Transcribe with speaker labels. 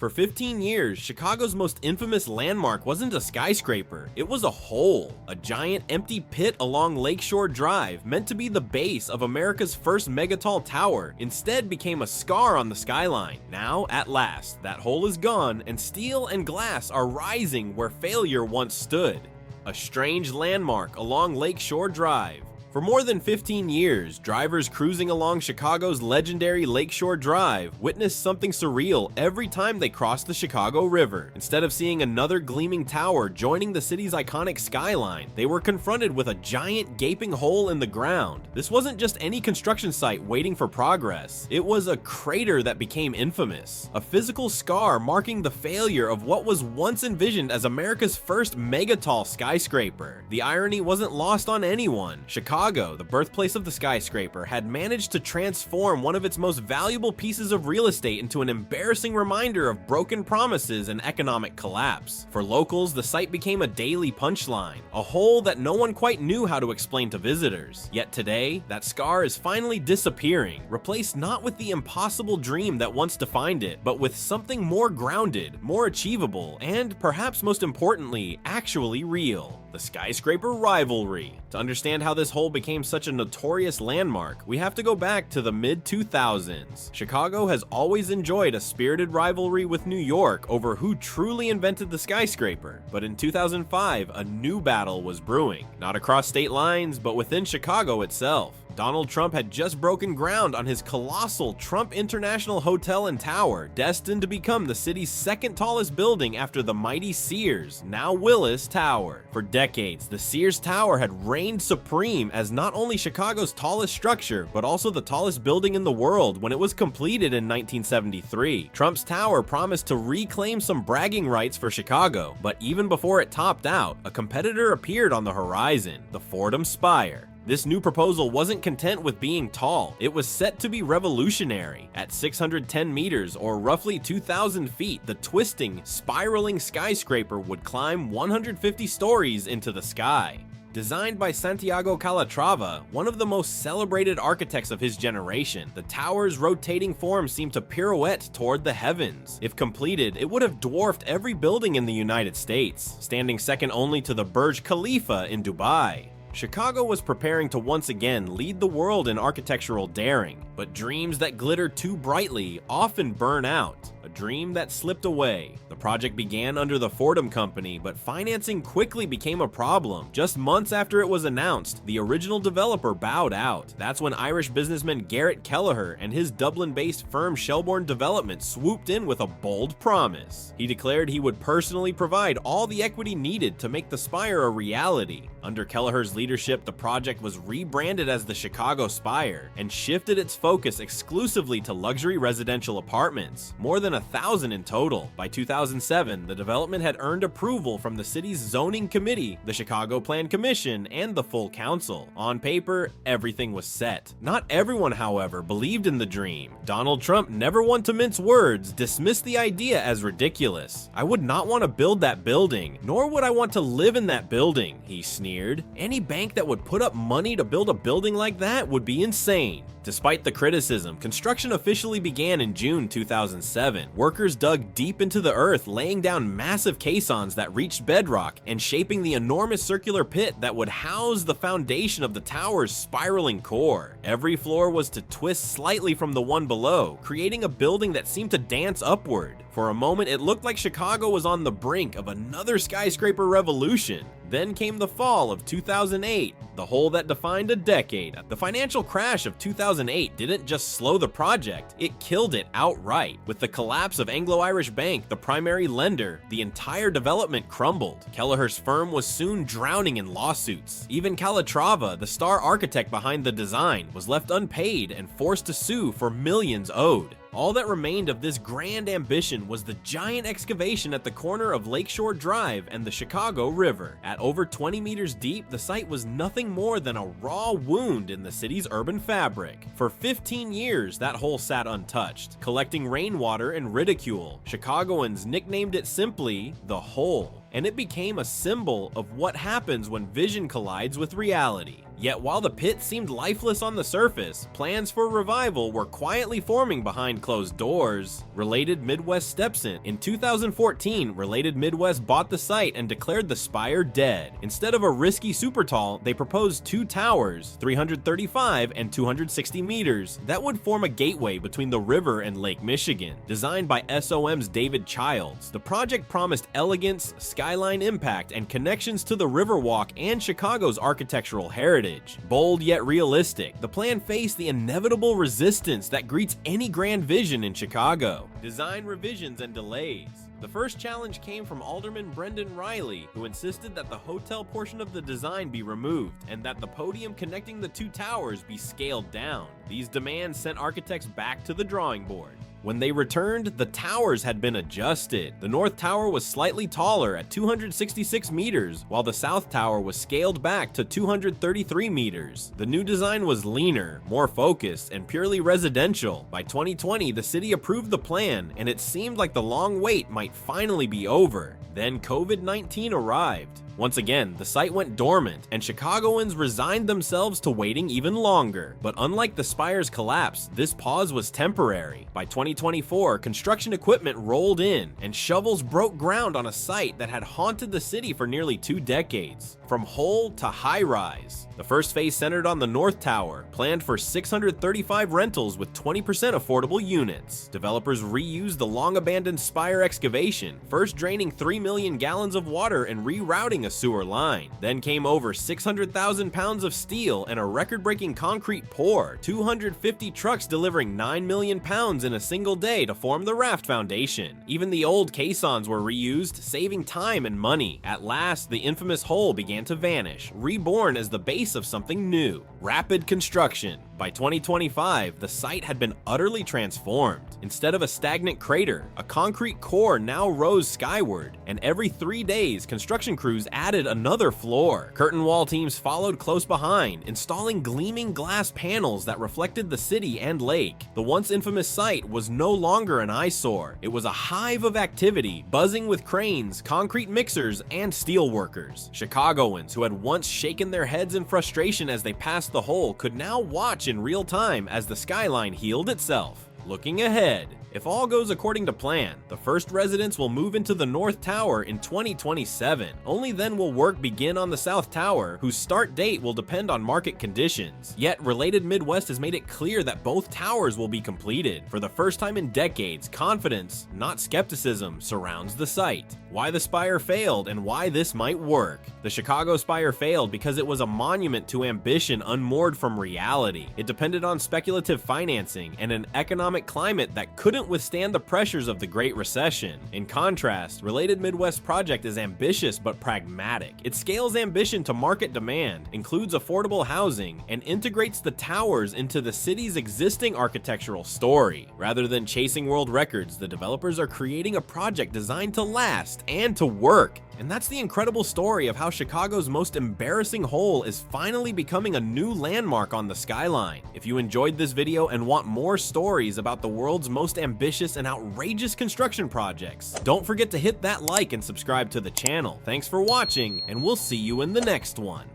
Speaker 1: For 15 years, Chicago's most infamous landmark wasn't a skyscraper, it was a hole. A giant empty pit along Lakeshore Drive, meant to be the base of America's first megatall tower, instead became a scar on the skyline. Now, at last, that hole is gone, and steel and glass are rising where failure once stood. A strange landmark along Lakeshore Drive. For more than 15 years, drivers cruising along Chicago's legendary Lakeshore Drive witnessed something surreal every time they crossed the Chicago River. Instead of seeing another gleaming tower joining the city's iconic skyline, they were confronted with a giant gaping hole in the ground. This wasn't just any construction site waiting for progress. It was a crater that became infamous, a physical scar marking the failure of what was once envisioned as America's first megatall skyscraper. The irony wasn't lost on anyone. Chicago, the birthplace of the skyscraper, had managed to transform one of its most valuable pieces of real estate into an embarrassing reminder of broken promises and economic collapse. For locals, the site became a daily punchline, a hole that no one quite knew how to explain to visitors. Yet today, that scar is finally disappearing, replaced not with the impossible dream that once defined it, but with something more grounded, more achievable, and perhaps most importantly, actually real. The skyscraper rivalry. To understand how this hole became such a notorious landmark, we have to go back to the mid-2000s. Chicago has always enjoyed a spirited rivalry with New York over who truly invented the skyscraper. But in 2005, a new battle was brewing, not across state lines, but within Chicago itself. Donald Trump had just broken ground on his colossal Trump International Hotel and Tower, destined to become the city's second tallest building after the mighty Sears, now Willis Tower. For decades, the Sears Tower had reigned supreme as not only Chicago's tallest structure, but also the tallest building in the world when it was completed in 1973. Trump's tower promised to reclaim some bragging rights for Chicago, but even before it topped out, a competitor appeared on the horizon, the Fordham Spire. This new proposal wasn't content with being tall, it was set to be revolutionary. At 610 meters, or roughly 2,000 feet, the twisting, spiraling skyscraper would climb 150 stories into the sky. Designed by Santiago Calatrava, one of the most celebrated architects of his generation, the tower's rotating form seemed to pirouette toward the heavens. If completed, it would have dwarfed every building in the United States, standing second only to the Burj Khalifa in Dubai. Chicago was preparing to once again lead the world in architectural daring, but dreams that glitter too brightly often burn out. A dream that slipped away. The project began under the Fordham Company, but financing quickly became a problem. Just months after it was announced, the original developer bowed out. That's when Irish businessman Garrett Kelleher and his Dublin-based firm Shelbourne Development swooped in with a bold promise. He declared he would personally provide all the equity needed to make the Spire a reality. Under Kelleher's leadership, the project was rebranded as the Chicago Spire and shifted its focus exclusively to luxury residential apartments, more than 1,000 in total. By 2007, the development had earned approval from the city's zoning committee, the Chicago Plan Commission, and the full council. On paper, everything was set. Not everyone, however, believed in the dream. Donald Trump, never one to mince words, dismissed the idea as ridiculous. "I would not want to build that building, nor would I want to live in that building," he sneered. "Any bank that would put up money to build a building like that would be insane." Despite the criticism, construction officially began in June 2007. Workers dug deep into the earth, laying down massive caissons that reached bedrock and shaping the enormous circular pit that would house the foundation of the tower's spiraling core. Every floor was to twist slightly from the one below, creating a building that seemed to dance upward. For a moment, it looked like Chicago was on the brink of another skyscraper revolution. Then came the fall of 2008, the hole that defined a decade. The financial crash of 2008 didn't just slow the project, it killed it outright. With the collapse of Anglo-Irish Bank, the primary lender, the entire development crumbled. Kelleher's firm was soon drowning in lawsuits. Even Calatrava, the star architect behind the design, was left unpaid and forced to sue for millions owed. All that remained of this grand ambition was the giant excavation at the corner of Lakeshore Drive and the Chicago River. At over 20 meters deep, the site was nothing more than a raw wound in the city's urban fabric. For 15 years, that hole sat untouched, collecting rainwater and ridicule. Chicagoans nicknamed it simply the Hole. and it became a symbol of what happens when vision collides with reality. Yet while the pit seemed lifeless on the surface, plans for revival were quietly forming behind closed doors. Related Midwest steps in. In 2014, Related Midwest bought the site and declared the Spire dead. Instead of a risky super tall, they proposed two towers, 335 and 260 meters, that would form a gateway between the river and Lake Michigan. Designed by SOM's David Childs, the project promised elegance, skyline impact, and connections to the Riverwalk and Chicago's architectural heritage. Bold yet realistic, the plan faced the inevitable resistance that greets any grand vision in Chicago. Design revisions and delays. The first challenge came from Alderman Brendan Riley, who insisted that the hotel portion of the design be removed and that the podium connecting the two towers be scaled down. These demands sent architects back to the drawing board. When they returned, the towers had been adjusted. The North Tower was slightly taller at 266 meters, while the South Tower was scaled back to 233 meters. The new design was leaner, more focused, and purely residential. By 2020, the city approved the plan, and it seemed like the long wait might finally be over. Then COVID-19 arrived. Once again, the site went dormant, and Chicagoans resigned themselves to waiting even longer. But unlike the Spire's collapse, this pause was temporary. By 2024, construction equipment rolled in, and shovels broke ground on a site that had haunted the city for nearly 2 decades. From whole to high-rise. The first phase centered on the North Tower, planned for 635 rentals with 20% affordable units. Developers reused the long-abandoned Spire excavation, first draining 3 million gallons of water and rerouting a sewer line. Then came over 600,000 pounds of steel and a record-breaking concrete pour, 250 trucks delivering 9 million pounds in a single day to form the raft foundation. Even the old caissons were reused, saving time and money. At last, the infamous hole began to vanish, reborn as the base of something new. Rapid construction. By 2025, the site had been utterly transformed. Instead of a stagnant crater, a concrete core now rose skyward, and every 3 days, construction crews added another floor. Curtain wall teams followed close behind, installing gleaming glass panels that reflected the city and lake. The once infamous site was no longer an eyesore. It was a hive of activity, buzzing with cranes, concrete mixers, and steel workers. Chicagoans who had once shaken their heads in frustration as they passed the hole could now watch in real time as the skyline healed itself. Looking ahead, if all goes according to plan, the first residents will move into the North Tower in 2027. Only then will work begin on the South Tower, whose start date will depend on market conditions. Yet, Related Midwest has made it clear that both towers will be completed. For the first time in decades, confidence, not skepticism, surrounds the site. Why the Spire failed and why this might work. The Chicago Spire failed because it was a monument to ambition unmoored from reality. It depended on speculative financing and an economic climate that couldn't withstand the pressures of the Great Recession. In contrast, Related Midwest project is ambitious but pragmatic. It scales ambition to market demand, includes affordable housing, and integrates the towers into the city's existing architectural story. Rather than chasing world records, the developers are creating a project designed to last and to work. And that's the incredible story of how Chicago's most embarrassing hole is finally becoming a new landmark on the skyline. If you enjoyed this video and want more stories about the world's most ambitious and outrageous construction projects, don't forget to hit that like and subscribe to the channel. Thanks for watching, and we'll see you in the next one.